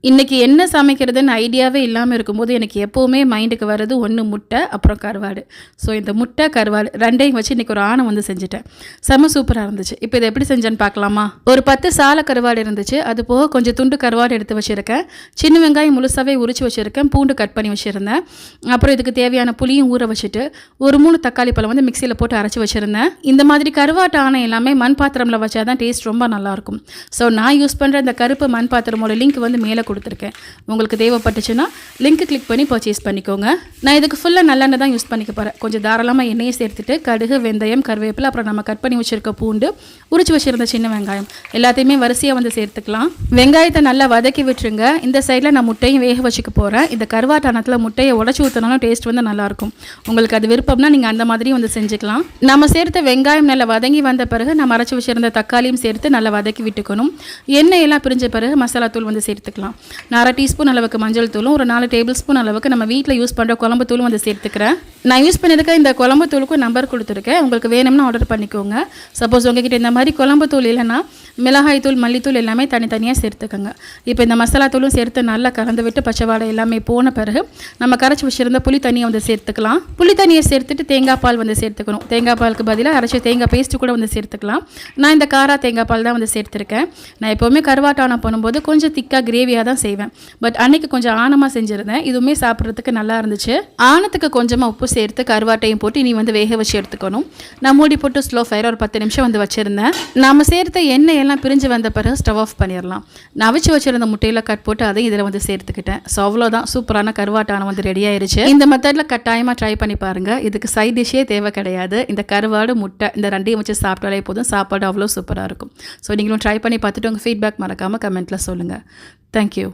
இன்றைக்கி என்ன சமைக்கிறதுன்னு ஐடியாவே இல்லாமல் இருக்கும்போது எனக்கு எப்போவுமே மைண்டுக்கு வர்றது ஒன்று முட்டை அப்புறம் கருவாடு. ஸோ இந்த முட்டை கருவாடு ரெண்டையும் வச்சு இன்றைக்கி ஒரு ஆணை வந்து செஞ்சுட்டேன். செம்ம சூப்பராக இருந்துச்சு. இப்போ இதை எப்படி செஞ்சேன்னு பார்க்கலாமா? ஒரு 10 சாலை கருவாடு இருந்துச்சு. அது போக கொஞ்சம் துண்டு கருவாடு எடுத்து வச்சுருக்கேன். சின்ன வெங்காயம் முழுசாகவே உரிச்சு வச்சுருக்கேன். பூண்டு கட் பண்ணி வச்சுருந்தேன். அப்புறம் இதுக்கு தேவையான புளியும் ஊற வச்சுட்டு ஒரு 3 தக்காளி பழம் வந்து மிக்சியில் போட்டு அரைச்சி வச்சுருந்தேன். இந்த மாதிரி கருவாட்டு ஆணை எல்லாமே மண் பாத்திரமில் வச்சா தான் டேஸ்ட் ரொம்ப நல்லாயிருக்கும். ஸோ நான் யூஸ் பண்ணுற இந்த கருப்பு மண் பாத்திரமோட லிங்க் வந்து மேலே கொடுத்துருக்கேன். உங்களுக்கு தேவைப்பட்டுச்சுன்னா லிங்க் கிளிக் பண்ணி பர்ச்சேஸ் பண்ணிக்கோங்க. நான் இதுக்கு ஃபுல்லாக நல்லெண்ணெய் தான் யூஸ் பண்ணிக்க போகிறேன். கொஞ்சம் தாராளமாக எண்ணெயை சேர்த்துட்டு கடுகு, வெந்தயம், கருவேப்பிலை, அப்புறம் நம்ம கட் பண்ணி வச்சுருக்க பூண்டு, உரிச்சு வச்சுருந்த சின்ன வெங்காயம் எல்லாத்தையுமே வரிசையாக வந்து சேர்த்துக்கலாம். வெங்காயத்தை நல்லா வதக்கி விட்டுருங்க. இந்த சைடில் நான் முட்டையும் வேக வச்சுக்க போகிறேன். இந்த கருவாட்டானத்தில் முட்டையை உடச்சி ஊற்றினாலும் டேஸ்ட் வந்து நல்லாயிருக்கும். உங்களுக்கு அது விருப்பம்னா நீங்கள் அந்த மாதிரியும் வந்து செஞ்சுக்கலாம். நம்ம சேர்த்த வெங்காயம் நல்லா வதங்கி வந்த பிறகு நம்ம அரைச்சி வச்சுருந்த தக்காளியும் சேர்த்து நல்லா வதக்கி விட்டுக்கணும். எண்ணெய் எல்லாம் பிரிஞ்ச பிறகு மசாலா தூள் வந்து சேர்த்துக்கலாம். நான் 1/2 டீஸ்பூன் அளவுக்கு மஞ்சள் தூளும் ஒரு 4 டேபிள் ஸ்பூன் அளவுக்கு நம்ம வீட்டில் யூஸ் பண்ணுற குழம்பு தூளும் வந்து சேர்த்துக்கிறேன். நான் யூஸ் பண்ணியிருக்க இந்த குழம்பு தூளுக்கும் நம்பர் கொடுத்துருக்கேன். உங்களுக்கு வேணும்னா ஆர்டர் பண்ணிக்கோங்க. சப்போஸ் உங்ககிட்ட இந்த மாதிரி குழம்பு தூள் இல்லைன்னா மிளகாய் தூள், மல்லித்தூள் எல்லாமே தனித்தனியாக சேர்த்துக்கோங்க. இப்போ இந்த மசாலா தூளும் சேர்த்து நல்லா கலந்து விட்டு பச்சை வாடை எல்லாமே போன பிறகு நம்ம கரைச்சி வச்சுருந்த புளி தண்ணியை வந்து சேர்த்துக்கலாம். புளி தண்ணியை சேர்த்துட்டு தேங்காய் பால் வந்து சேர்த்துக்கணும். தேங்காய் பாலுக்கு பதிலாக அரைச்சி தேங்காய் பேஸ்ட்டு கூட வந்து சேர்த்துக்கலாம். நான் இந்த காரா தேங்காய் பால் தான் வந்து சேர்த்துருக்கேன். நான் எப்போவுமே கருவாட்டானம் பண்ணும்போது கொஞ்சம் திக்காக கிரேவியாக தான் செய்வேன். பட் அன்னைக்கு கொஞ்சம் ஆணமாக செஞ்சுருந்தேன். இதுவுமே சாப்பிட்றதுக்கு நல்லா இருந்துச்சு. ஆணத்துக்கு கொஞ்சமாக உப்பு சேர்த்து கருவாட்டையும் போட்டு இனி வந்து வேக வச்சு எடுத்துக்கணும். நான் மூடி போட்டு ஸ்லோ ஃபயர் ஒரு 10 நிமிஷம் வந்து வச்சுருந்தேன். நாம் சேர்த்த எண்ணெய் எல்லாம் பிரிஞ்சு வந்த பிறகு ஸ்டவ் ஆஃப் பண்ணிடலாம். நான் அவிச்சு வச்சுருந்த முட்டையில் கட் போட்டு அதையும் இதில் வந்து சேர்த்துக்கிட்டேன். ஸோ அவ்வளோதான், சூப்பரான கருவாட்டானம் வந்து ரெடி ஆயிருச்சு. இந்த மெத்தடில் கட்டாயமாக ட்ரை பண்ணி பாருங்கள். இதுக்கு சைட் டிஷ்ஷே தேவை கிடையாது. இந்த கருவாடு, முட்டை இந்த ரெண்டையும் வச்சு சாப்பிட்டாலே போதும். சாப்பாடு அவ்வளோ சூப்பராக இருக்கும். ஸோ நீங்களும் ட்ரை பண்ணி பார்த்துட்டு உங்கள் ஃபீட்பேக் மறக்காமல் கமெண்ட்டில் சொல்லுங்கள். தேங்க்யூ.